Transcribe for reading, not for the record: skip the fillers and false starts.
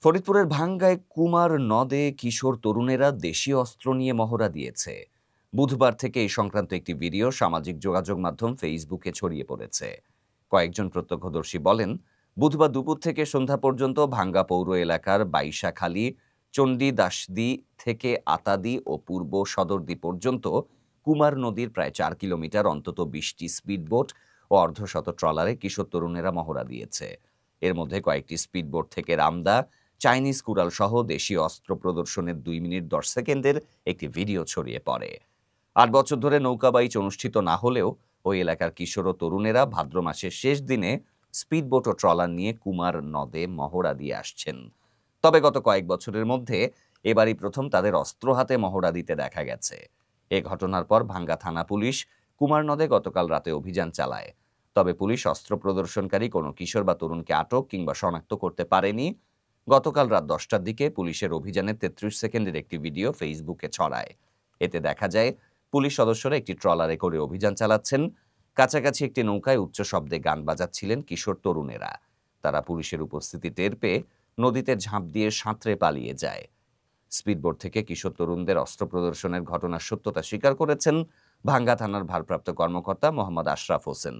ফরিদপুরের ভাঙ্গায় কুমার নদে কিশোর তরুণেরা দেশীয় অস্ত্র নিয়ে মহড়া দিয়েছে। বুধবার থেকে এই সংক্রান্ত একটি ভিডিও সামাজিক যোগাযোগ মাধ্যম ফেসবুকে ছড়িয়ে পড়েছে। কয়েকজন প্রত্যক্ষদর্শী বলেন, বুধবার দুপুর থেকে সন্ধ্যা পর্যন্ত ভাঙ্গা পৌর এলাকার বাইশাখালী, চণ্ডীদাসদি থেকে আতাদি ও পূর্ব সদরদি পর্যন্ত কুমার নদীর প্রায় 4 কিলোমিটার অন্তত 20টি স্পিডবোট ও অর্ধশত ট্রলারে কিশোর তরুণেরা মহড়া দিয়েছে। এর মধ্যে কয়েকটি স্পিডবোট থেকে রামদা, চাইনিজ কুড়াল সহ দেশীয় অস্ত্র প্রদর্শনের 2 মিনিট 10 সেকেন্ডের একটি ভিডিও ছড়িয়ে পড়ে। 8 বছর ধরে নৌকাবাইচ অনুষ্ঠিত না হলেও ওই এলাকার কিশোর ও তরুণেরা ভাদ্র মাসের শেষ দিনে স্পিডবোট ও ট্রলার নিয়ে কুমার নদে মহড়া দিয়ে আসছেন। তবে গত কয়েক বছরের মধ্যে এবারই প্রথম তাদের অস্ত্র হাতে মহড়া দিতে দেখা গেছে। এ ঘটনার পর ভাঙ্গা থানা পুলিশ কুমার নদে গতকাল রাতে অভিযান চালায়। তবে পুলিশ অস্ত্র প্রদর্শনকারী কোনো কিশোর বা তরুণকে আটক কিংবা শনাক্ত করতে পারেনি। গতকাল রাত 10টার দিকে পুলিশের অভিযানে 33 সেকেন্ডের একটি ভিডিও ফেসবুকে ছড়ায়। এতে দেখা যায় পুলিশ সদস্যরা একটি ট্রলারে করে অভিযান চালাচ্ছেন। কাছাকাছি একটি নৌকায় উচ্চ শব্দে গান বাজাচ্ছিলেন কিশোর তরুণেরা। তারা পুলিশের উপস্থিতি টের পেয়ে নদীতে ঝাঁপ দিয়ে সাঁতরে পালিয়ে যায়। স্পিডবোট থেকে কিশোর তরুণদের অস্ত্র প্রদর্শনের ঘটনার সত্যতা স্বীকার করেছেন ভাঙ্গা থানার ভারপ্রাপ্ত কর্মকর্তা মোহাম্মদ আশরাফ হোসেন।